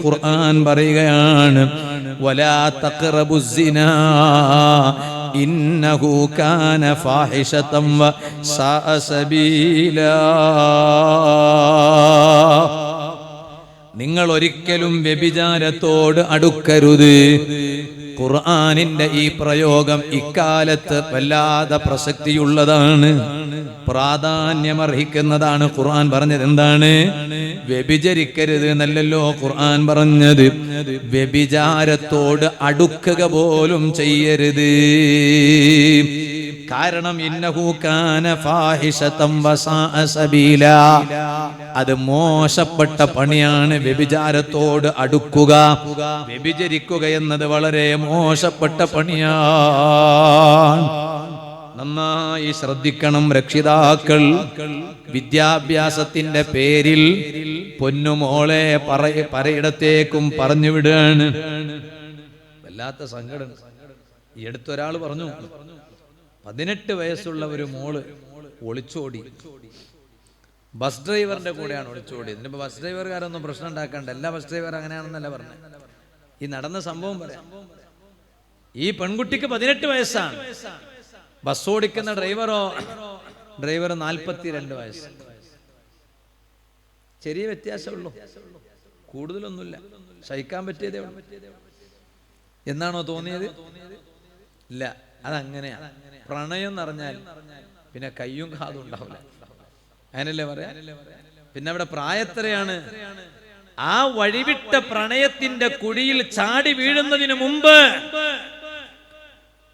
ഖുർആൻ പറയുകയാണ് വലാ തഖറബുസ്സിനാ ഇന്നഹു കാന ഫാഹിശതൻ വസാഅ സബീലാ. നിങ്ങൾ ഒരിക്കലും വ്യഭിചാരത്തോട് അടുക്കരുത്. ഖുർആനിന്റെ ഈ പ്രയോഗം ഇക്കാലത്ത് വല്ലാതെ പ്രസക്തിയുള്ളതാണ്, പ്രാധാന്യമർഹിക്കുന്നതാണ്. ഖുർആൻ പറഞ്ഞത് എന്താണ്? വ്യഭിചരിക്കരുത് എന്നല്ലല്ലോ ഖുർആൻ പറഞ്ഞത്, വ്യഭിചാരത്തോട് അടുക്കുക പോലും ചെയ്യരുത്. കാരണം ഇന്നഹു കാന ഫാഹിശതൻ വസാഅ സബീലാ, അത് മോശപ്പെട്ട പണിയാണ്. വ്യഭിചാരത്തോട് അടുക്കുക, വ്യഭിചരിക്കുക എന്നത് വളരെ മോശപ്പെട്ട പണിയാണ്. നന്നായി ശ്രദ്ധിക്കണം രക്ഷിതാക്കൾ. വിദ്യാഭ്യാസത്തിന്റെ പേരിൽ പൊന്നുമോളെ പലയിടത്തേക്കും പറഞ്ഞു വിടുകയാണ്. വല്ലാത്ത സങ്കടം. ഈ അടുത്തൊരാൾ പറഞ്ഞു, 18 വയസ്സുള്ള ഒരു മോള് ഒളിച്ചോടി. ബസ് ഡ്രൈവറിന്റെ കൂടെയാണ് ഒളിച്ചോടി. ഇതിനിപ്പോ ബസ് ഡ്രൈവർകാരൊന്നും പ്രശ്നം ഉണ്ടാക്കണ്ട, എല്ലാ ബസ് ഡ്രൈവർ അങ്ങനെയാണെന്നല്ല പറഞ്ഞത്. ഈ നടന്ന സംഭവം പറയാം. ഈ പെൺകുട്ടിക്ക് 18 വയസ്സാണ്. ബസ് ഓടിക്കുന്ന ഡ്രൈവർ 42 വയസ്സ്. ചെറിയ വ്യത്യാസമുള്ളൂ, കൂടുതലൊന്നുമില്ല, സഹിക്കാൻ പറ്റിയതേ ഉള്ളൂ എന്നാണോ തോന്നിയത്? ഇല്ല, അതങ്ങനെയാണ്. പ്രണയം എന്ന് പറഞ്ഞാൽ പിന്നെ കയ്യും കാതും ഉണ്ടാവില്ല, അതിനല്ലേ പറയാ. പിന്നെ അവിടെ പ്രായത്രയാണ്. ആ വഴിവിട്ട പ്രണയത്തിന്റെ കുഴിയിൽ ചാടി വീഴുന്നതിന് മുമ്പ്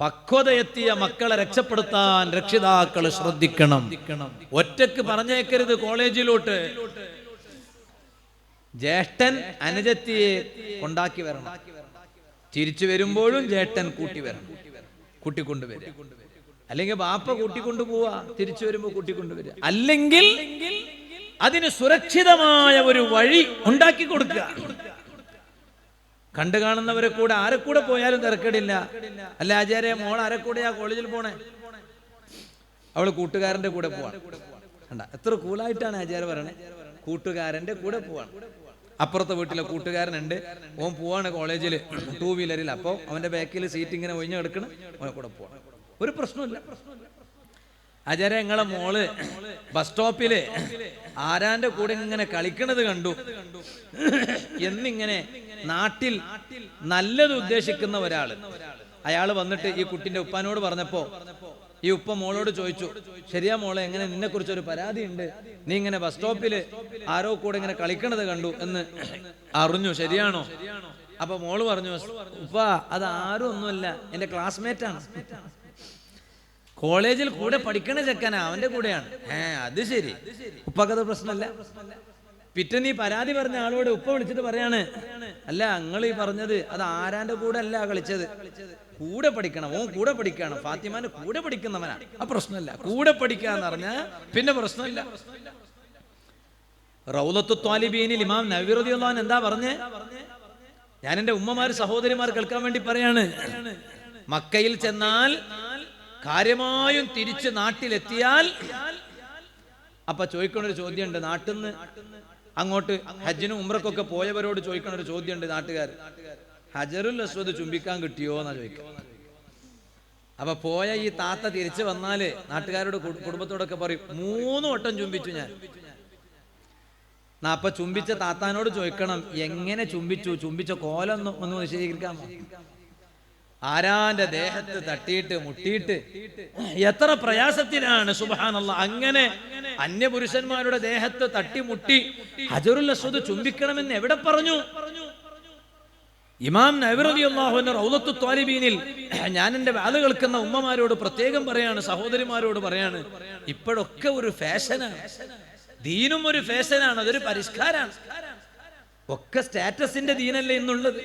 പക്വതയെത്തിയ മക്കളെ രക്ഷപ്പെടുത്താൻ രക്ഷിതാക്കൾ ശ്രദ്ധിക്കണം. ഒറ്റക്ക് പറഞ്ഞേക്കരുത് കോളേജിലോട്ട്. ജ്യേഷ്ഠൻ അനുജത്തിയെ കൊണ്ടാക്കി വരണം. തിരിച്ചു വരുമ്പോഴും ജ്യേഷ്ഠൻ കൂട്ടിക്കൊണ്ടുവരിക. അല്ലെങ്കിൽ ബാപ്പ കൂട്ടിക്കൊണ്ടു പോവാ, തിരിച്ചു വരുമ്പോ കൂട്ടിക്കൊണ്ടുവരിക. അല്ലെങ്കിൽ അതിന് സുരക്ഷിതമായ ഒരു വഴി ഉണ്ടാക്കി കൊടുക്കുക. കണ്ടു കാണുന്നവരെ കൂടെ, ആരെ കൂടെ പോയാലും തിരക്കേടില്ല. അല്ല ആചാര്യ, മോൾ ആരെ കൂടെയാ കോളേജിൽ പോണേ? അവള് കൂട്ടുകാരന്റെ കൂടെ പോവാണ്. കണ്ട എത്ര കൂളായിട്ടാണ് ആചാര്യ പറയണേ, കൂട്ടുകാരന്റെ കൂടെ പോവാണ്. അപ്പുറത്തെ വീട്ടിലെ കൂട്ടുകാരനുണ്ട്, ഓൻ പോവാണ് കോളേജിൽ 2 വീലറിൽ. അപ്പൊ അവന്റെ ബാക്കിൽ സീറ്റ് ഇങ്ങനെ ഒഴിഞ്ഞു കിടക്കണം, ഓനെ കൂടെ പോവാണ്. ഒരു പ്രശ്നമില്ല. ആചാര്യ, ഞങ്ങളെ മോള് ബസ് സ്റ്റോപ്പില് ആരാന്റെ കൂടെ ഇങ്ങനെ കളിക്കണത് കണ്ടു എന്നിങ്ങനെ നാട്ടിൽ നല്ലത് ഉദ്ദേശിക്കുന്ന ഒരാള്, അയാള് വന്നിട്ട് ഈ കുട്ടിന്റെ ഉപ്പാനോട് പറഞ്ഞപ്പോ ഈ ഉപ്പ മോളോട് ചോദിച്ചു, ശരിയാ മോളെ, എങ്ങനെ നിന്നെ കുറിച്ച് ഒരു പരാതി ഉണ്ട്, നീ ഇങ്ങനെ ബസ് സ്റ്റോപ്പില് ആരോ കൂടെ ഇങ്ങനെ കളിക്കണത് കണ്ടു എന്ന് അറിഞ്ഞു, ശരിയാണോ? അപ്പൊ മോള് പറഞ്ഞു, ഉപ്പ അത് ആരും ഒന്നുമല്ല, എന്റെ ക്ലാസ്മേറ്റ് ആണ്, കോളേജിൽ കൂടെ പഠിക്കണ ചെക്കനാ, അവന്റെ കൂടെയാണ്. അത് ശരി, ഉപ്പക്കത് പ്രശ്നമല്ല. പിറ്റേന്ന് ഈ പരാതി പറഞ്ഞ ആളോട് ഉപ്പ വിളിച്ചിട്ട് പറയാണ്, അല്ല നിങ്ങൾ ഈ പറഞ്ഞത് അത് ആരാന്റെ കൂടെ അല്ല കളിച്ചത്, കൂടെ പഠിക്കണം, ഓൻ കൂടെ പഠിക്കണം, ഫാത്തിമാന്റെ കൂടെ പഠിക്കുന്നവനാ, ആ പ്രശ്നമല്ല. കൂടെ പഠിക്കാന്ന് പറഞ്ഞാ പിന്നെ പ്രശ്നമില്ല. റൗളത്തു ത്വാലിബീനിൽ ഇമാം നവവി റളിയല്ലാഹു അൻഹു എന്താ പറഞ്ഞേ? ഞാൻ എന്റെ ഉമ്മമാർ സഹോദരിമാർ കേൾക്കാൻ വേണ്ടി പറയാണ്, മക്കയിൽ ചെന്നാൽ കാര്യമായും തിരിച്ച് നാട്ടിലെത്തിയാൽ അപ്പൊ ചോദിക്കണ ഒരു ചോദ്യമുണ്ട്. നാട്ടിൽ നിന്ന് അങ്ങോട്ട് ഹജ്ജിനും ഉംറക്കൊക്കെ പോയവരോട് ചോദിക്കണ ഒരു ചോദ്യമുണ്ട് നാട്ടുകാർ, ഹജറുൽ അസ്വദ് ചുംബിക്കാൻ കിട്ടിയോ എന്നാ ചോദിക്കുക. അപ്പൊ പോയ ഈ താത്ത തിരിച്ചു വന്നാല് നാട്ടുകാരോട് കുടുംബത്തോടൊക്കെ പറയും, 3 വട്ടം ചുംബിച്ചു ഞാൻ. അപ്പൊ ചുംബിച്ച താത്താനോട് ചോദിക്കണം, എങ്ങനെ ചുംബിച്ചു, ചുംബിച്ച കോലം ഒന്ന് വിശദീകരിക്കാമോ? ആരാന്റെ ദേഹത്ത് തട്ടിയിട്ട് മുട്ടിയിട്ട് എത്ര പ്രയാസത്തിലാണ്, സുബ്ഹാനല്ലാഹ്. അങ്ങനെ അന്യപുരുഷന്മാരുടെ ദേഹത്ത് തട്ടിമുട്ടി ഹജറുൽ അസ്വദ് ചുംബിക്കണമെന്ന് എവിടെ പറഞ്ഞു? ഇമാം നവവി റളിയല്ലാഹു അൻഹു റൗളത്തു ത്വാലിബീനിൽ ഞാൻ എന്റെ വാദ കേൾക്കുന്ന ഉമ്മമാരോട് പ്രത്യേകം പറയാണ്, സഹോദരിമാരോട് പറയാണ്, ഇപ്പോഴൊക്കെ ഒരു ഫാഷനാണ്, ദീനും ഒരു ഫാഷനാണ്, അതൊരു പരിഷ്കാരാണ്. ഒക്കെ സ്റ്റാറ്റസിന്റെ ദീനല്ലേ ഇന്നുള്ളത്,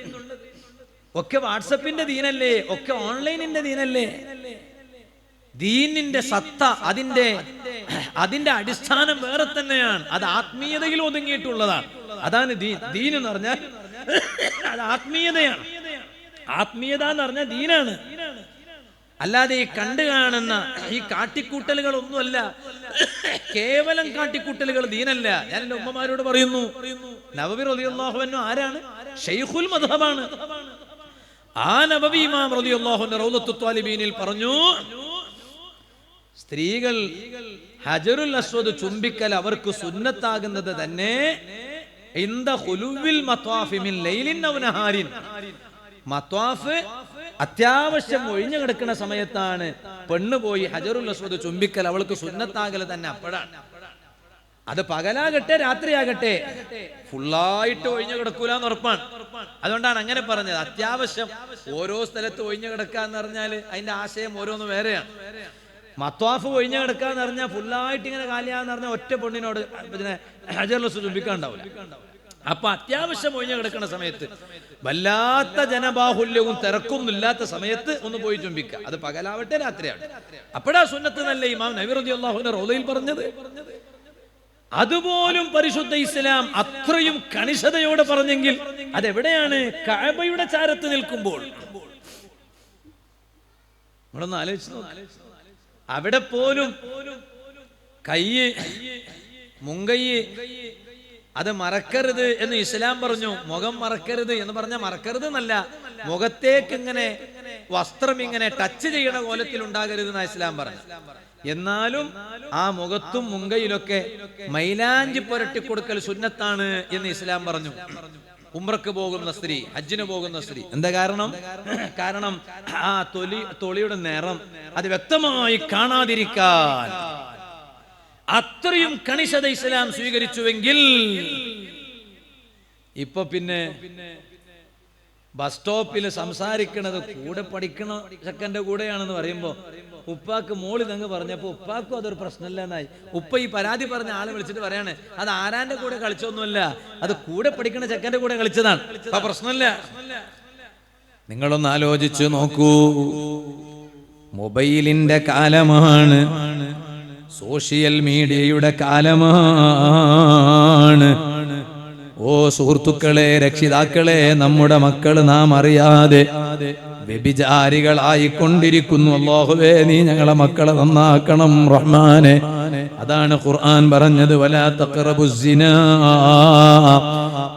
ഒക്കെ വാട്സപ്പിന്റെ ദീനല്ലേ, ഒക്കെ ഓൺലൈനിന്റെ ദീനല്ലേ. ദീനിന്റെ സത്ത, അതിന്റെ അടിസ്ഥാനം വേറെ തന്നെയാണ്. അത് ആത്മീയതയിൽ ഒതുങ്ങിയിട്ടുള്ളതാണ്. അതാണ് ദീൻ എന്ന് പറഞ്ഞാൽ അത് ആത്മീയതയാണ്. ആത്മീയത എന്ന് പറഞ്ഞാൽ ദീനാണ്. അല്ലാതെ ഈ കണ്ടു കാണുന്ന ഈ കാട്ടിക്കൂട്ടലുകളൊന്നുമല്ല. കേവലം കാട്ടിക്കൂട്ടലുകൾ ദീനല്ല. ഞാൻ എൻ്റെ ഉമ്മമാരോട് പറയുന്നു, നബവി റളിയല്ലാഹു അൻഹു ആരാണ്? ശൈഖുൽ മദ്ഹബാണ്. ആ നബവി ഇമാം റളിയല്ലാഹു അൻഹു റൗളത്തുൽ ത്വാലിബീനിൽ പറഞ്ഞു, സ്ത്രീകൾ ഹജറുൽ അസ്വദ് ചുംബിക്കൽ അവർക്ക് സുന്നത്താകുന്നത് തന്നെ ഇന്ദ ഖുലുവിൽ മത്വാഫി മിൻ ലൈലിൻ ഔ നഹാരിൻ. മത്വാഫ് അത്യാവശ്യം ഒഴിഞ്ഞു കിടക്കുന്ന സമയത്താണ് പെണ്ണ് പോയി ഹജറുൽ അസ്വദ് ചുംബിക്കൽ അവൾക്ക് സുന്നത്താകൽ തന്നെ അപ്പോഴാണ്. അത് പകലാകട്ടെ രാത്രിയാകട്ടെ ഫുള്ളായിട്ട് ഒഴിഞ്ഞു കിടക്കൂലെന്ന് ഉറപ്പാണ്. അതുകൊണ്ടാണ് അങ്ങനെ പറഞ്ഞത്. അത്യാവശ്യം ഓരോ സ്ഥലത്ത് ഒഴിഞ്ഞു കിടക്കുക എന്ന് പറഞ്ഞാൽ അതിന്റെ ആശയം ഓരോന്ന് വേറെയാണ്. മത്വാഫ് ഒഴിഞ്ഞു കിടക്കുക എന്ന് പറഞ്ഞാൽ ഫുള്ളായിട്ട് ഇങ്ങനെ കാലിയാന്ന് പറഞ്ഞാൽ ഒറ്റ പെണ്ണിനോട് പിന്നെ ഹജറുൽ അസ്വദ് ചുംബിക്കാണ്ടാവില്ല. അപ്പൊ അത്യാവശ്യം ഒഴിഞ്ഞു കിടക്കുന്ന സമയത്ത്, വല്ലാത്ത ജനബാഹുല്യവും തിരക്കൊന്നും ഇല്ലാത്ത സമയത്ത് ഒന്ന് പോയി ചുംബിക്കുക. അത് പകലാവട്ടെ രാത്രിയാവട്ടെ, അപ്പോഴാ സുന്നത്ത് നല്ല ഇമാം നബി റളിയല്ലാഹു അൻഹു റൗളയിൽ പറഞ്ഞത്. അതുപോലും പരിശുദ്ധ ഇസ്ലാം അത്രയും കണിശതയോടെ പറഞ്ഞെങ്കിൽ അതെവിടെയാണ്? കഅബയുടെ ചാരത്ത് നിൽക്കുമ്പോൾ. നമ്മളൊന്ന് ആലോചിച്ചു. അവിടെ പോലും കയ്യ് മുങ്കയ്യ് അത് മറക്കരുത് എന്ന് ഇസ്ലാം പറഞ്ഞു. മുഖം മറക്കരുത് എന്ന് പറഞ്ഞാൽ മറക്കരുത് എന്നല്ല, മുഖത്തേക്ക് ഇങ്ങനെ വസ്ത്രം ഇങ്ങനെ ടച്ച് ചെയ്യണ കോലത്തിൽ ഉണ്ടാകരുത് എന്നാ ഇസ്ലാം പറഞ്ഞു. എന്നാലും ആ മുഖത്തും മുങ്കയിലൊക്കെ മൈലാഞ്ചി പുരട്ടി കൊടുക്കൽ സുന്നത്താണ് എന്ന് ഇസ്ലാം പറഞ്ഞു. ഉംറക്ക് പോകുന്ന സ്ത്രീ, ഹജ്ജിന് പോകുന്ന സ്ത്രീ, എന്താ കാരണം? കാരണം ആ തൊലിയുടെ നിറം അത് വ്യക്തമായി കാണാതിരിക്കാൻ അത്രയും കണിശത ഇസ്ലാം സ്വീകരിച്ചുവെങ്കിൽ ഇപ്പൊ പിന്നെ ബസ് സ്റ്റോപ്പിൽ സംസാരിക്കണത് കൂടെ പഠിക്കണ ചെക്കൻ്റെ കൂടെയാണെന്ന് പറയുമ്പോ ഉപ്പാക്ക് മോളി തങ്ങ് പറഞ്ഞപ്പോ ഉപ്പാക്കും അതൊരു പ്രശ്നമല്ല എന്നായി. ഉപ്പ ഈ പരാതി പറഞ്ഞ ആളെ വിളിച്ചിട്ട് പറയാണ്, അത് ആരാന്റെ കൂടെ കളിച്ചൊന്നുമല്ല, അത് കൂടെ പഠിക്കണ ചെക്കൻ്റെ കൂടെ കളിച്ചതാണ്, അപ്പൊ പ്രശ്നമില്ല. നിങ്ങളൊന്ന് ആലോചിച്ച് നോക്കൂ. മൊബൈലിന്റെ കാലമാണ്, സോഷ്യൽ മീഡിയയുടെ കാലമാണ്. ഓ സുഹൃത്തുക്കളെ, രക്ഷിതാക്കളെ, നമ്മുടെ മക്കള് നാം അറിയാതെ വ്യഭിചാരികളായിക്കൊണ്ടിരിക്കുന്നു. അല്ലാഹുവേ, നീ ഞങ്ങളെ മക്കളെ നന്നാക്കണം റഹ്മാനെ. അതാണ് ഖുർആൻ പറഞ്ഞത്, വലാ തഖറബുസ്സിനാ,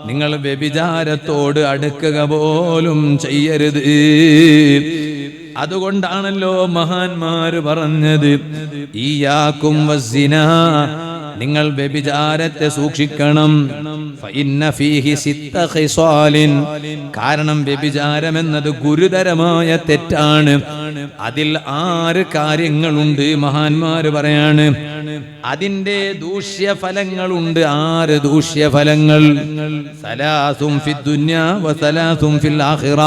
നിങ്ങൾ വ്യഭിചാരത്തോട് അടുക്കുക പോലും ചെയ്യരുത്. അതുകൊണ്ടാണല്ലോ മഹാന്മാര് പറഞ്ഞത്, ഇയ്യാകും വസ്സിനാ, നിങ്ങൾ വ്യഭിചാരത്തെ സൂക്ഷിക്കണം. ഫഇന്ന ഫീഹി സിത്ത ഖിസാലിൻ, കാരണം വ്യഭിചാരം എന്നത് ഗുരുതരമായ തെറ്റാണ്. അതിൽ 6 കാര്യങ്ങളുണ്ട്. മഹാന്മാര് പറയാണ്, അതിന്റെ ദൂഷ്യഫലങ്ങളുണ്ട്. 6 ദൂഷ്യഫലങ്ങൾ. സലാസും ഫിദ്ദുന്യാ വസലാസും ഫിൽ ആഖിറ,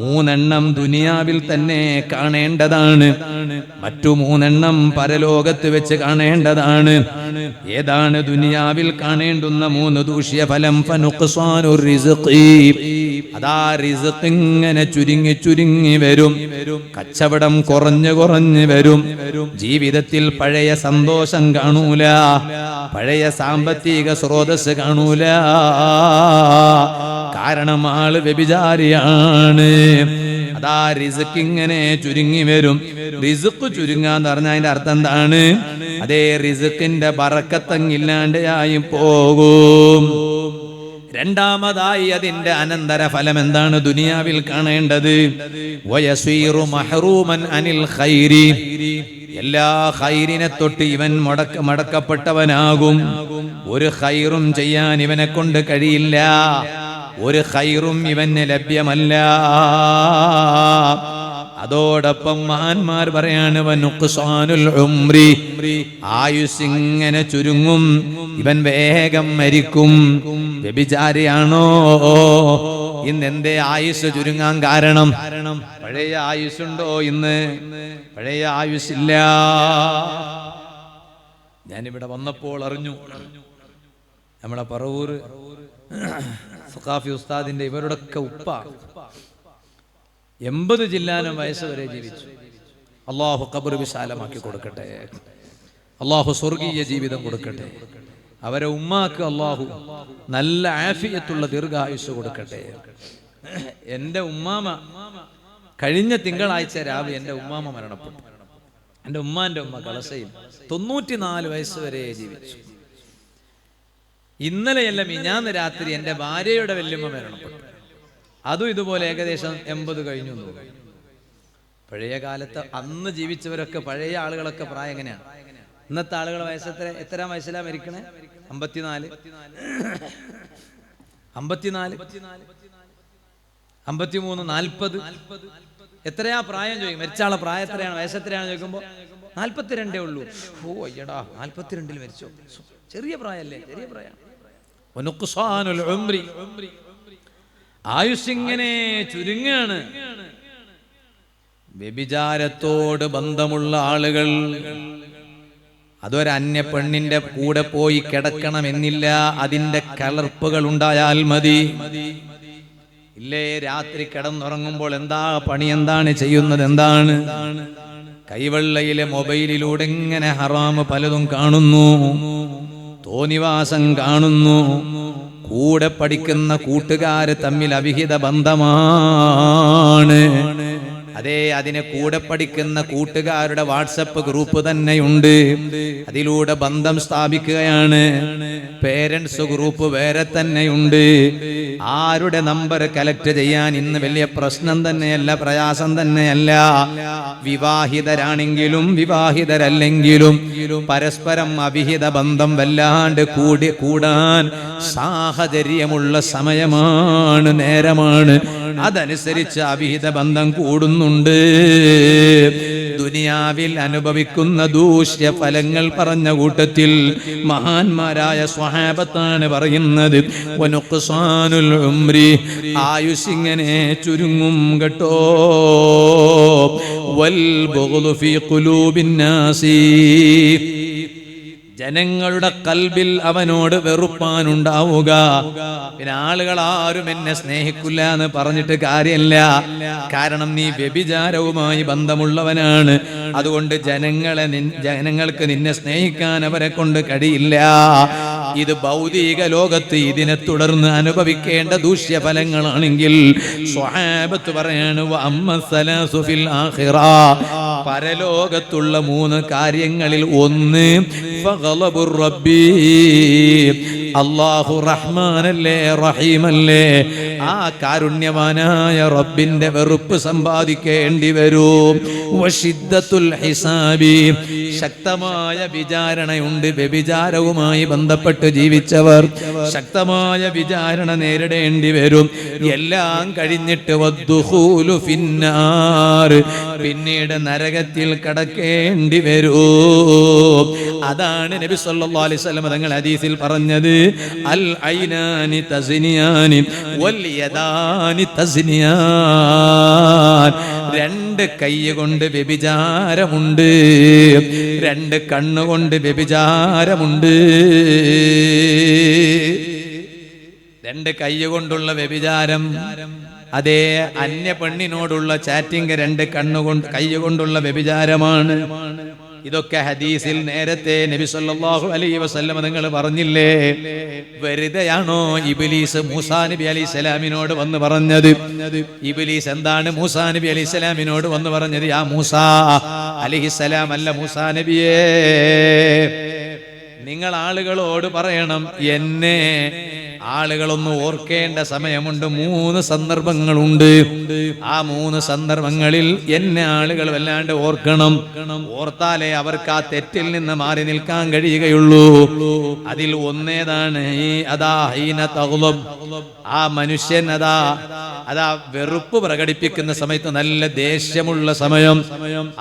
3 എണ്ണം ദുനിയാവിൽ തന്നെ കാണേണ്ടതാണ്, മറ്റു 3 എണ്ണം പരലോകത്ത് വെച്ച് കാണേണ്ടതാണ്. ഏതാണ് ദുനിയാവിൽ കാണേണ്ടുന്ന 3 ദൂഷ്യഫലം? ഫനുഖ്സാനുർ റിസ്ഖി, അതാ റിസ്ഖ് ഇങ്ങനെ ചുരുങ്ങി ചുരുങ്ങി വരും, കച്ചവടം കുറഞ്ഞു കുറഞ്ഞു വരും, ജീവിതത്തിൽ പഴയ സന്തോഷം കാണൂല, പഴയ സാമ്പത്തിക സ്രോതസ് കാണൂല. കാരണം ആള് വ്യഭിചാരിയാണ്. അതാ റിസ്ക് ഇങ്ങനെ ചുരുങ്ങി വരും. റിസ്ക് ചുരുങ്ങാന്ന് പറഞ്ഞാൽ അതിന്റെ അർത്ഥം എന്താണ്? അതേ റിസ്കിന്റെ ബറക്കത്തങ്ങില്ലാണ്ടായി പോകും. രണ്ടാമതായി അതിന്റെ അനന്തര ഫലം എന്താണ് ദുനിയാവിൽ കാണേണ്ടത്? വയസ്വീറു മഹ്റൂമൻ അനിൽ ഖൈരി, എല്ലാ ഖൈരിനെ തൊട്ട് ഇവൻ മടക്കപ്പെട്ടവനാകും. ഒരു ഖൈറും ചെയ്യാൻ ഇവനെ കൊണ്ട് കഴിയില്ല, ഒരു ഖൈറും ഇവന് ലഭ്യമല്ല. അതോടൊപ്പം മഹാന്മാർ പറയാണ്, വനുഖ്സാനുൽ ഉംരി, ആയുസ് ഇങ്ങനെ ചുരുങ്ങും, ഇവൻ വേഗം മരിക്കും. വ്യഭിചാരിയാണോ? ഇന്ന് എന്തേ ആയുസ് ചുരുങ്ങാൻ കാരണം? പഴയ ആയുസ്സുണ്ടോ ഇന്ന്? പഴയ ആയുസ്സില്ല. ഞാനിവിടെ വന്നപ്പോൾ അറിഞ്ഞു, നമ്മളെ പറവൂർ സഖാഫി ഉസ്താദിന്റെ ഇവരുടെയൊക്കെ ഉപ്പ 80 ജില്ലാനം വയസ്സ് വരെ ജീവിച്ചു. അള്ളാഹു ഖബർ വിശാലമാക്കി കൊടുക്കട്ടെ, അള്ളാഹു സ്വർഗീയ ജീവിതം കൊടുക്കട്ടെ. അവരെ ഉമ്മാക്ക് അള്ളാഹു നല്ല ആഫിയത്തുള്ള ദീർഘായുസ് കൊടുക്കട്ടെ. എൻ്റെ ഉമ്മാമ കഴിഞ്ഞ തിങ്കളാഴ്ച രാവിലെ എൻ്റെ ഉമ്മാമ മരണപ്പെട്ടു. എൻ്റെ ഉമ്മാന്റെ ഉമ്മ കളസയിൽ 94 വയസ്സ് വരെ ജീവിച്ചു. ഇന്നലെയല്ല മിഞ്ഞാന്ന് രാത്രി എൻ്റെ ഭാര്യയുടെ വല്യമ്മ മരണപ്പെട്ടു. അതും ഇതുപോലെ ഏകദേശം 80 കഴിഞ്ഞു. പഴയ കാലത്ത് അന്ന് ജീവിച്ചവരൊക്കെ, പഴയ ആളുകളൊക്കെ പ്രായം എങ്ങനെയാണ്? ഇന്നത്തെ ആളുകൾ എത്ര വയസ്സിലാ മരിക്കണേ? 54, 53, 40. എത്രയാ പ്രായം ചോദിക്കും. മരിച്ചാളെ പ്രായം എത്രയാണ്, വയസ്സെത്രയാണ് ചോദിക്കുമ്പോ 42 ഉള്ളൂ. ഓ അയ്യടാ, 42 മരിച്ചോ, ചെറിയ പ്രായല്ലേ, ചെറിയ പ്രായം. ആയുസ്സിങ്ങനെ ചുരുങ്ങാണ്. വ്യഭിചാരത്തോട് ബന്ധമുള്ള ആളുകൾ അതൊരന്യ പെണ്ണിന്റെ കൂടെ പോയി കിടക്കണമെന്നില്ല, അതിന്റെ കലർപ്പുകൾ ഉണ്ടായാൽ മതി. ഇല്ലേ, രാത്രി കിടന്നുറങ്ങുമ്പോൾ എന്താ പണി, എന്താണ് ചെയ്യുന്നത്, എന്താണ്? കൈവെള്ളയിലെ മൊബൈലിലൂടെ ഇങ്ങനെ ഹറാമ് പലതും കാണുന്നു, തോന്നിവാസം കാണുന്നു. കൂടെ പഠിക്കുന്ന കൂട്ടുകാര് തമ്മിൽ അവിഹിത ബന്ധമാണ്. അതെ, അതിനെ കൂടെ പഠിക്കുന്ന കൂട്ടുകാരുടെ വാട്സപ്പ് ഗ്രൂപ്പ് തന്നെയുണ്ട്, അതിലൂടെ ബന്ധം സ്ഥാപിക്കുകയാണ്. പേരൻസ് ഗ്രൂപ്പ് വേറെ തന്നെയുണ്ട്. ആരുടെ നമ്പർ കലക്ട് ചെയ്യാൻ ഇന്ന് വലിയ പ്രശ്നം തന്നെയല്ല, പ്രയാസം തന്നെയല്ല. വിവാഹിതരാണെങ്കിലും വിവാഹിതരല്ലെങ്കിലും പരസ്പരം അവിഹിത ബന്ധം വല്ലാണ്ട് കൂടാൻ സാഹചര്യമുള്ള സമയമാണ്, നേരമാണ്. അതനുസരിച്ച് അവിഹിത ബന്ധം കൂടുന്നുണ്ട്. ദുനിയാവിൽ അനുഭവിക്കുന്ന ദൂഷ്യ ഫലങ്ങൾ പറഞ്ഞ കൂട്ടത്തിൽ മഹാന്മാരായ സ്വഹാബത്താണ് പറയുന്നത്, വനുഖ്സാനുൽ ഉംരി, ആയുസ്സിങ്ങനെ ചുരുങ്ങും കേട്ടോ. വൽ ബഗ്ളു ഫീ ഖുലൂബിൻ നാസി, ജനങ്ങളുടെ കൽബിൽ അവനോട് വെറുപ്പാനുണ്ടാവുക. പിന്നെ ആളുകൾ ആരും എന്നെ സ്നേഹിക്കില്ല എന്ന് പറഞ്ഞിട്ട് കാര്യമില്ല, കാരണം നീ വ്യഭിചാരവുമായി ബന്ധമുള്ളവനാണ്. അതുകൊണ്ട് ജനങ്ങൾക്ക് നിന്നെ സ്നേഹിക്കാൻ അവരെ കൊണ്ട് കഴിയില്ല. ഇത് ഭൗതിക ലോകത്ത് ഇതിനെ തുടർന്ന് അനുഭവിക്കേണ്ട ദൂഷ്യഫലങ്ങളാണെങ്കിൽ സ്വഹാബത്ത് പറയാണ്, വഅമ്മസ്സലാസു ഫിൽ ആഖിറ, പരലോകത്തുള്ള 3 കാര്യങ്ങളിൽ ഒന്ന് ഫഗളബുർ റബ്ബി, അല്ലാഹു റഹ്മാനല്ലേ, റഹീമല്ലേ, ആ കാരുണ്യവാനായ റബ്ബിന്റെ വെറുപ്പ് സമ്പാദിക്കേണ്ടി വരും. വശിദ്ദത്തുൽ ഹിസാബി, ശക്തമായ വിചാരണയുണ്ട്. വ്യഭിചാരവുമായി ബന്ധപ്പെട്ട് ജീവിച്ചവർ ശക്തമായ വിചാരണ നേരിടേണ്ടി വരും. എല്ലാം കഴിഞ്ഞിട്ട് വദ്ദുഖൂലു ഫിന്നാർ, പിന്നീട് നരകത്തിൽ കടക്കേണ്ടി വരും. അതാണ് നബി സല്ലല്ലാഹു അലൈഹി വസല്ലം തങ്ങൾ ഹദീസിൽ പറഞ്ഞത്, അൽ ഐനാനി തസ്നിയാനി വൽ യദാനി തസ്നിയാൻ, 2 കൈ കൊണ്ട് വ്യഭിചാരമുണ്ട്, 2 കണ്ണുകൊണ്ട് വ്യഭിചാരമുണ്ട്. 2 കൈ കൊണ്ടുള്ള വ്യഭിചാരം, അതേ അന്യ പെണ്ണിനോടുള്ള ചാറ്റിംഗ് 2 കൈ കൊണ്ടുള്ള വ്യഭിചാരമാണ്. ഇതൊക്കെ ഹദീസിൽ നേരത്തെ നബി സല്ലല്ലാഹു അലൈഹി വസല്ലം തങ്ങൾ പറഞ്ഞില്ലേ? വെറുതെയാണോ ഇബ്ലീസ് മൂസാ നബി അലൈഹിസ്സലാമിനോട് വന്ന് പറഞ്ഞത്? ഇബ്ലീസ് എന്താണ് മൂസാ നബി അലൈഹിസ്സലാമിനോട് വന്ന് പറഞ്ഞത്? യാ മൂസാ അലൈഹിസ്സലാം, അല്ല മൂസാ നബിയേ, നിങ്ങൾ ആളുകളോട് പറയണം, എന്നെ ആളുകളൊന്ന് ഓർക്കേണ്ട സമയമുണ്ട്. 3 സന്ദർഭങ്ങളുണ്ട്. ആ 3 സന്ദർഭങ്ങളിൽ എന്നെ ആളുകൾ വല്ലാണ്ട് ഓർക്കണം. ഓർത്താലേ അവർക്ക് ആ തെറ്റിൽ നിന്ന് മാറി നിൽക്കാൻ കഴിയുകയുള്ളൂ. അതിൽ ഒന്നേതാണ് ആ മനുഷ്യൻ അതാ വെറുപ്പ് പ്രകടിപ്പിക്കുന്ന സമയത്ത്, നല്ല ദേഷ്യമുള്ള സമയം,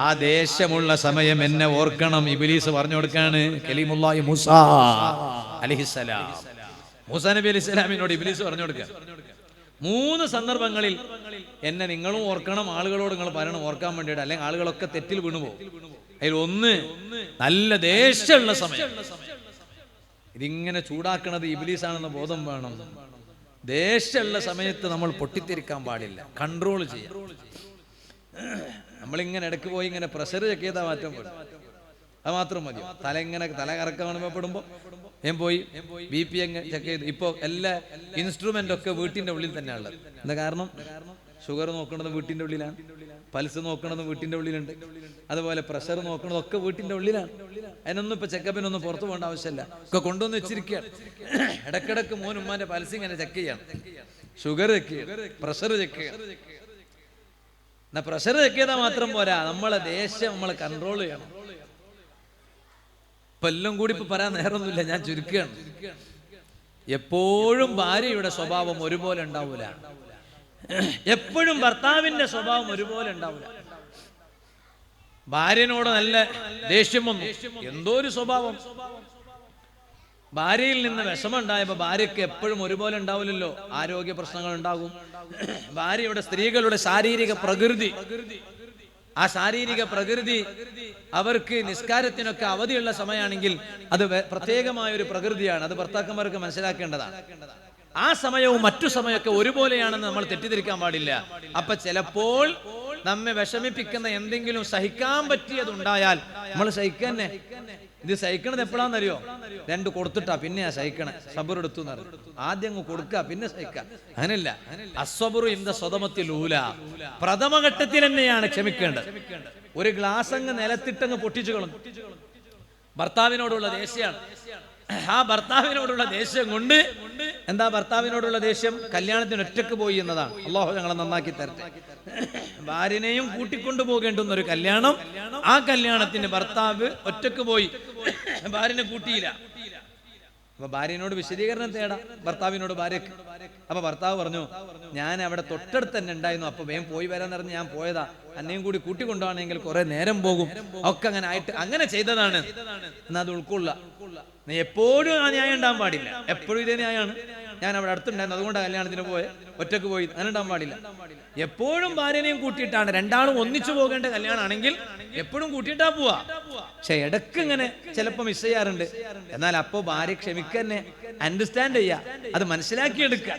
ആ ദേഷ്യമുള്ള സമയം എന്നെ ഓർക്കണം. ഇബ്ലീസ് പറഞ്ഞു കൊടുക്കാണ് കലീമുല്ലാഹി മൂസാ അലൈഹിസ്സലാം, മൂസാ നബി അലൈഹി സ്വലാമിനോട് ഇബ്ലീസ് പറഞ്ഞു കൊടുക്കുക, 3 സന്ദർഭങ്ങളിൽ എന്നെ നിങ്ങളും ഓർക്കണം, ആളുകളോട് നിങ്ങൾ പറയണം ഓർക്കാൻ വേണ്ടിയിട്ട്, അല്ലെങ്കിൽ ആളുകളൊക്കെ തെറ്റിൽ വീണുപോകും. അതിൽ ഒന്ന് നല്ല ദേഷ്യമുള്ള സമയം. ഇതിങ്ങനെ ചൂടാക്കണത് ഇബ്ലീസാണെന്ന ബോധം വേണം. ദേഷ്യമുള്ള സമയത്ത് നമ്മൾ പൊട്ടിത്തെറിക്കാൻ പാടില്ല, കൺട്രോൾ ചെയ്യാം. നമ്മളിങ്ങനെ ഇടയ്ക്ക് പോയി ഇങ്ങനെ പ്രഷർ ചെക്ക് ചെയ്താൽ മാറ്റം പെടും, അത് മാത്രം മതി. തല കറക്കം അനുഭവപ്പെടുമ്പോൾ ഞാൻ പോയി BP ചെക്ക് ചെയ്തു. ഇപ്പോൾ എല്ലാ ഇൻസ്ട്രുമെന്റ് ഒക്കെ വീട്ടിന്റെ ഉള്ളിൽ തന്നെയാണ് ഉള്ളത്. എന്താ കാരണം? ഷുഗർ നോക്കണത് വീട്ടിന്റെ ഉള്ളിലാണ്, പൾസ് നോക്കണത് വീട്ടിന്റെ ഉള്ളിലുണ്ട്, അതുപോലെ പ്രഷർ നോക്കണതൊക്കെ വീട്ടിന്റെ ഉള്ളിലാണ്. അതിനൊന്നും ഇപ്പൊ ചെക്കപ്പിനൊന്നും പുറത്തു പോകേണ്ട ആവശ്യമില്ല, ഒക്കെ കൊണ്ടുവന്ന് വെച്ചിരിക്കുകയാണ്. ഇടക്കിടക്ക് മോൻ ഉമ്മാന്റെ പൾസ് ഇങ്ങനെ ചെക്ക് ചെയ്യണം, ഷുഗർ ചെക്ക് ചെയ്യണം, പ്രഷർ ചെക്ക് ചെയ്യണം. എന്നാ പ്രഷർ ചെക്ക് ചെയ്താൽ മാത്രം പോരാ, നമ്മളെ ദേഷ്യം നമ്മൾ കൺട്രോൾ ചെയ്യണം. ഇപ്പൊ എല്ലാം കൂടി ഇപ്പൊ പറയാൻ നേരമൊന്നുമില്ല, ഞാൻ ചുരുക്കുകയാണ്. എപ്പോഴും ഭാര്യയുടെ സ്വഭാവം ഒരുപോലെ ഉണ്ടാവൂല, എപ്പോഴും ഭർത്താവിന്റെ സ്വഭാവം ഒരുപോലെ ഉണ്ടാവില്ല. ഭാര്യനോട് നല്ല ദേഷ്യം വന്നു, എന്തോ ഒരു സ്വഭാവം. ഭാര്യയിൽ നിന്ന് വിഷമം ഉണ്ടായപ്പോ ഭാര്യക്ക് എപ്പോഴും ഒരുപോലെ ഉണ്ടാവില്ലല്ലോ, ആരോഗ്യ പ്രശ്നങ്ങൾ ഉണ്ടാകും. ഭാര്യയുടെ സ്ത്രീകളുടെ ശാരീരിക പ്രകൃതി, ആ ശാരീരിക പ്രകൃതി അവർക്ക് നിസ്കാരത്തിനൊക്കെ അവധിയുള്ള സമയമാണെങ്കിൽ അത് പ്രത്യേകമായ ഒരു പ്രകൃതിയാണ്, അത് ഭർത്താക്കന്മാർക്ക് മനസ്സിലാക്കേണ്ടതാണ്. ആ സമയവും മറ്റു സമയമൊക്കെ ഒരുപോലെയാണെന്ന് നമ്മൾ തെറ്റിദ്ധരിക്കാൻ പാടില്ല. അപ്പൊ ചിലപ്പോൾ നമ്മെ വിഷമിപ്പിക്കുന്ന എന്തെങ്കിലും സഹിക്കാൻ പറ്റിയതുണ്ടായാൽ നമ്മൾ സഹിക്കന്നെ. ഇത് സഹിക്കണത് എപ്പോഴാന്നറിയോ? 2 കൊടുത്തിട്ടാ പിന്നെയാ സഹിക്കണേ. സബർ എടുത്തു എന്ന് പറയും, ആദ്യം അങ്ങ് കൊടുക്കുക പിന്നെ സഹിക്കുക. അങ്ങനെയല്ല, അസ്വബറു ഇന്ദ സ്വദമത്തിൽ ഊല, പ്രഥമഘട്ടത്തിൽ തന്നെയാണ് ക്ഷമിക്കേണ്ടത്. ഒരു ഗ്ലാസ് അങ്ങ് നിലത്തിട്ടങ്ങ് പൊട്ടിച്ചു കളഞ്ഞു, ഭർത്താവിനോടുള്ള ദേഷ്യമാണ്. ആ ഭർത്താവിനോടുള്ള ദേഷ്യം കൊണ്ട് എന്താ ഭർത്താവിനോടുള്ള ദേഷ്യം? കല്യാണത്തിന് ഒറ്റക്ക് പോയി എന്നതാണ്. അല്ലാഹു ഞങ്ങളെ നന്നാക്കി തരട്ടെ. ഭാര്യനെയും കൂട്ടിക്കൊണ്ടു പോകേണ്ടുന്ന ഒരു കല്യാണം, ആ കല്യാണത്തിന് ഭർത്താവ് ഒറ്റക്ക് പോയി, ഭാര്യനെ കൂട്ടിയില്ല. അപ്പൊ ഭാര്യനോട് വിശദീകരണം തേടാം, ഭർത്താവിനോട് ഭാര്യക്ക്. അപ്പൊ ഭർത്താവ് പറഞ്ഞു, ഞാൻ അവിടെ തൊട്ടടുത്ത് തന്നെ ഉണ്ടായിരുന്നു, അപ്പൊ വേഗം പോയി വരാൻ പറഞ്ഞ് ഞാൻ പോയതാ, എന്നെയും കൂടി കൂട്ടിക്കൊണ്ടുപോകണമെങ്കിൽ കുറെ നേരം പോകും, ഒക്കെ അങ്ങനെ ആയിട്ട് അങ്ങനെ ചെയ്തതാണ്. എന്നാ അത് ഉൾക്കൊള്ള. എപ്പോഴും ആ ന്യായം ഉണ്ടാകാൻ പാടില്ല, എപ്പോഴും ഇതേ ന്യായമാണ്. ഞാൻ അവിടെ അടുത്തുണ്ടായിരുന്നു, അതുകൊണ്ട് കല്യാണത്തിന് ഒറ്റക്ക് പോയി, അങ്ങനെ ഉണ്ടാകാൻ പാടില്ല. എപ്പോഴും ഭാര്യനെയും കൂട്ടിയിട്ടാണ്, രണ്ടാളും ഒന്നിച്ചു പോകേണ്ട കല്യാണമാണെങ്കിൽ എപ്പോഴും കൂട്ടിയിട്ടാ പോവാ. പക്ഷെ ഇടക്ക് ഇങ്ങനെ ചിലപ്പോ മിസ് ചെയ്യാറുണ്ട്. എന്നാൽ അപ്പോ ഭാര്യ ക്ഷമിക്കന്നെ, അണ്ടർസ്റ്റാൻഡ് ചെയ്യാ, അത് മനസ്സിലാക്കിയെടുക്കുക.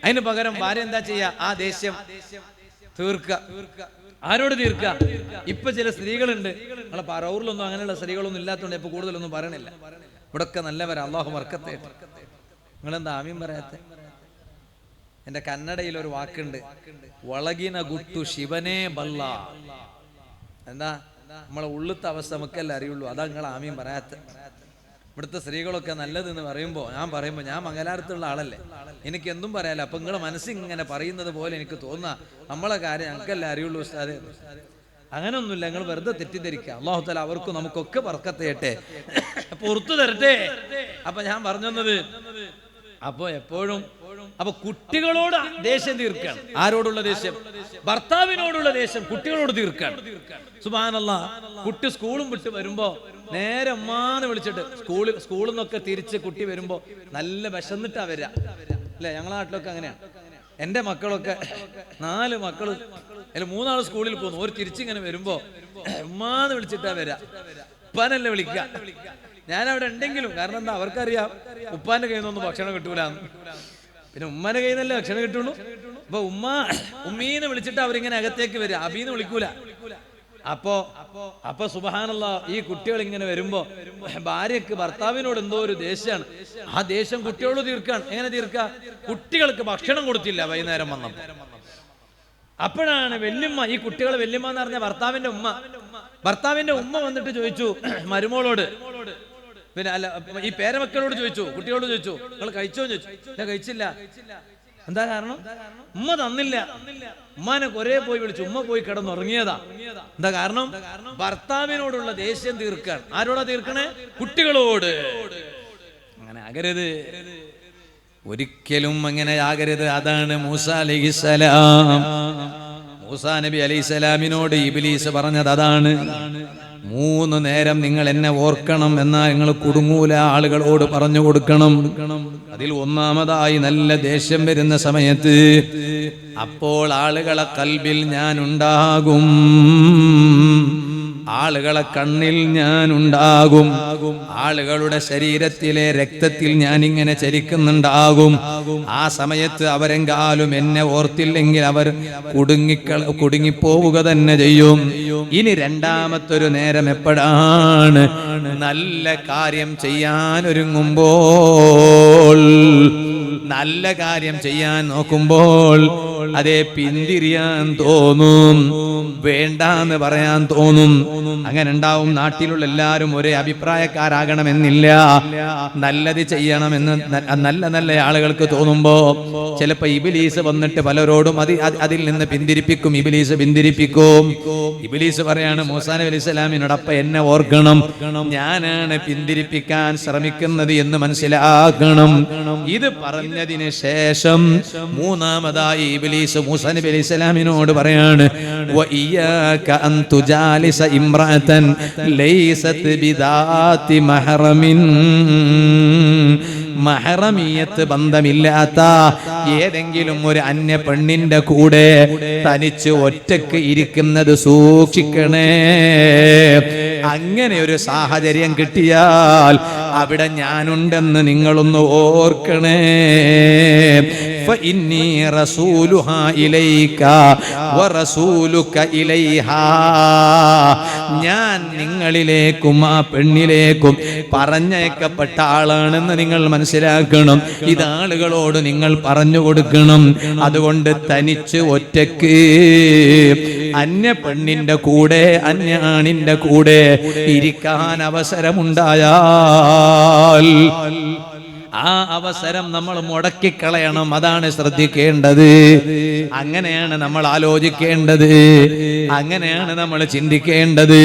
അതിന് പകരം ഭാര്യ എന്താ ചെയ്യാ? ആ ദേഷ്യം തീർക്കുക. ആരോട് തീർക്കുക? ഇപ്പൊ ചില സ്ത്രീകളുണ്ട്, നമ്മളെ പറവൂരിലൊന്നും അങ്ങനെയുള്ള സ്ത്രീകളൊന്നും ഇല്ലാത്തതുകൊണ്ട് ഇപ്പൊ കൂടുതലൊന്നും പറയണില്ല. ഇവിടൊക്കെ നല്ലവരാ, അള്ളാഹു ബർക്കത്ത്. നിങ്ങളെന്താ ആമീൻ പറയാത്ത? എന്റെ കന്നഡയിൽ ഒരു വാക്കുണ്ട്, വളകിന ഗുട്ടു ശിവനേ ബല്ല. എന്താ? നമ്മളെ ഉള്ളിലത്തെ അവസ്ഥ നമുക്കല്ലേ അറിയുള്ളൂ, അതാ നിങ്ങൾ ആമീൻ പറയാത്ത. ഇവിടുത്തെ സ്ത്രീകളൊക്കെ നല്ലതെന്ന് പറയുമ്പോൾ ഞാൻ മംഗലാപുരത്തുള്ള ആളല്ലേ, എനിക്ക് എന്തും പറയാലോ. അപ്പൊ നിങ്ങളെ മനസ്സിങ്ങനെ പറയുന്നത് പോലെ എനിക്ക് തോന്നുക, നമ്മളെ കാര്യം ഞങ്ങൾക്കല്ലേ അറിയുള്ളൂ ഉസ്താദേ. അങ്ങനെയൊന്നുമില്ല, നിങ്ങൾ വെറുതെ തെറ്റിദ്ധരിക്കുക. അല്ലാഹു തആല അവർക്കും നമുക്കൊക്കെ ബർക്കത്ത് ചെയ്യട്ടെ, പുറത്തു തരട്ടെ. അപ്പൊ ഞാൻ പറഞ്ഞത്, അപ്പൊ എപ്പോഴും അപ്പൊ കുട്ടികളോട് ദേഷ്യം തീർക്കാണ്. ആരോടുള്ള ദേഷ്യം? ഭർത്താവിനോടുള്ള ദേഷ്യം കുട്ടികളോട് തീർക്കാണ്. സുബ്ഹാനല്ലാഹ്. കുട്ടി സ്കൂളും വിട്ട് വരുമ്പോ നേരെ ഉമ്മാന്ന് വിളിച്ചിട്ട്, സ്കൂളിൽ നിന്നൊക്കെ തിരിച്ച് കുട്ടി വരുമ്പോ നല്ല വിശന്നിട്ടാ വരിക അല്ലെ? ഞങ്ങളെ നാട്ടിലൊക്കെ അങ്ങനെയാണ്. എന്റെ മക്കളൊക്കെ 4 മക്കള് അതിൽ 3 ആള് സ്കൂളിൽ പോകുന്നു, ഒരു തിരിച്ചിങ്ങനെ വരുമ്പോ ഉമ്മാന്ന് വിളിച്ചിട്ടാ വരിക, ഉപ്പാനല്ലേ വിളിക്കുക. ഞാൻ അവിടെ ഉണ്ടെങ്കിലും, കാരണം എന്താ, അവർക്കറിയാം ഉപ്പാന്റെ കയ്യിൽ നിന്നൊന്നും ഭക്ഷണം കിട്ടൂലെന്ന്. പിന്നെ ഉമ്മാന്റെ കയ്യിൽ നിന്നല്ലേ ഭക്ഷണം കിട്ടുള്ളൂ. അപ്പൊ ഉമ്മീന്ന് വിളിച്ചിട്ട് അവരിങ്ങനെ അകത്തേക്ക് വരിക, അബീന്ന് വിളിക്കൂല. അപ്പൊ സുബ്ഹാനല്ലാഹ്, ഈ കുട്ടികൾ ഇങ്ങനെ വരുമ്പോ ഭാര്യക്ക് ഭർത്താവിനോട് എന്തോ ഒരു ദേഷ്യമാണ്. ആ ദേഷ്യം കുട്ടികളോട് തീർക്കാണ്. എങ്ങനെ തീർക്കുക? കുട്ടികൾക്ക് ഭക്ഷണം കൊടുത്തില്ല വൈകുന്നേരം വന്നപ്പോ. അപ്പോഴാണ് വല്യമ്മ, ഈ കുട്ടികളെ വല്യമ്മ എന്ന് പറഞ്ഞ ഭർത്താവിന്റെ ഉമ്മ വന്നിട്ട് ചോദിച്ചു മരുമോളോട്, പിന്നെ അല്ല ഈ പേരമക്കളോട് ചോദിച്ചു, കുട്ടികളോട് ചോദിച്ചു, നിങ്ങൾ കഴിച്ചോന്ന് ചോദിച്ചു. ഞാൻ കഴിച്ചില്ല. എന്താ കാരണം? ഉമ്മ തന്നില്ല. ഉമ്മാനെ കുറെ പോയി വിളിച്ചു, ഉമ്മ പോയി കിടന്നുറങ്ങിയതാ. എന്താ കാരണം? ഭർത്താവിനോടുള്ള ദേഷ്യം തീർക്കാൻ. ആരോടാ തീർക്കണേ? കുട്ടികളോട്. അങ്ങനെ ആകരുത്, ഒരിക്കലും അങ്ങനെ ആകരുത്. അതാണ് മൂസാ അലൈഹിസ്സലാം, മൂസാ നബി അലൈഹിസ്സലാമിനോട് ഇബ്ലീസ് പറഞ്ഞത് അതാണ്. 3 നേരം നിങ്ങൾ എന്നെ ഓർക്കണം, എന്നാൽ നിങ്ങൾ കുടുങ്ങൂല. ആളുകളോട് പറഞ്ഞു കൊടുക്കണം. അതിൽ ഒന്നാമതായി നല്ല ദേഷ്യം വരുന്ന സമയത്ത്, അപ്പോൾ ആളുകളെ കൽബിൽ ഞാൻ ഉണ്ടാകും, ആളുകളെ കണ്ണിൽ ഞാൻ ഉണ്ടാകും, ആളുകളുടെ ശരീരത്തിലെ രക്തത്തിൽ ഞാൻ ഇങ്ങനെ ചലിക്കുന്നുണ്ടാകും. ആ സമയത്ത് അവരെങ്കാലും എന്നെ ഓർത്തില്ലെങ്കിൽ അവർ കുടുങ്ങിപ്പോവുക തന്നെ ചെയ്യും. ഇനി രണ്ടാമത്തൊരു നേരം എപ്പോഴാണ്? നല്ല കാര്യം ചെയ്യാൻ ഒരുങ്ങുമ്പോൾ, നല്ല കാര്യം ചെയ്യാൻ നോക്കുമ്പോൾ അതേ പിന്തിരിയാൻ തോന്നും, വേണ്ടാന്ന് പറയാൻ തോന്നും. അങ്ങനെ ഉണ്ടാവും. നാട്ടിലുള്ള എല്ലാവരും ഒരേ അഭിപ്രായക്കാരാകണമെന്നില്ല. നല്ലത് ചെയ്യണമെന്ന് നല്ല നല്ല ആളുകൾക്ക് തോന്നുമ്പോ ചിലപ്പോ ഇബ്ലീസ് വന്നിട്ട് പലരോടും അതിൽ നിന്ന് പിന്തിരിപ്പിക്കും. ഇബ്ലീസ് പറയാണ് മൂസാ നബി അലൈഹി സ്വലാമിനോട്, അപ്പ എന്നെ ഓർക്കണം, ഞാനാണ് പിന്തിരിപ്പിക്കാൻ ശ്രമിക്കുന്നത് എന്ന് മനസ്സിലാക്കണം. ഇത് പറഞ്ഞതിന് ശേഷം മൂന്നാമതായി ഇബ്ലീസ് മൂസാ നബി അലൈഹി സ്വലാമിനോട് പറയാണ്, വഇയ്യാക അൻ തുജാലിസ ഇംറഅതൻ ലൈസത് ബിദാതി മഹറമിൻ. മഹറമിയത്ത് ബന്ധമില്ലാത്ത ഏതെങ്കിലും ഒരു അന്യ പെണ്ണിന്റെ കൂടെ തനിച്ച് ഒറ്റക്ക് ഇരിക്കുന്നത് സൂക്ഷിക്കണേ. അങ്ങനെ ഒരു സാഹചര്യം കിട്ടിയാൽ അവിടെ ഞാനുണ്ടെന്ന് നിങ്ങളൊന്ന് ഓർക്കണേ. ഫഇന്നി റസൂലുഹാ ഇലൈക വറസൂലുക ഇലൈഹാ. ഞാൻ നിങ്ങളിലേക്കും ആ പെണ്ണിലേക്കും പറഞ്ഞയക്കപ്പെട്ട ആളാണെന്ന് നിങ്ങൾ മനസ്സിലാക്കണം. ഇത് ആളുകളോട് നിങ്ങൾ പറഞ്ഞു കൊടുക്കണം. അതുകൊണ്ട് തനിച്ച് ഒറ്റക്ക് അന്യ പെണ്ണിന്റെ കൂടെ അന്യ ആണിന്റെ കൂടെ ഇരിക്കാൻ അവസരമുണ്ടായാൽ ആ അവസരം നമ്മൾ മുടക്കിക്കളയണം. അതാണ് ശ്രദ്ധിക്കേണ്ടത്. അങ്ങനെയാണ് നമ്മൾ ആലോചിക്കേണ്ടത്, അങ്ങനെയാണ് നമ്മൾ ചിന്തിക്കേണ്ടത്.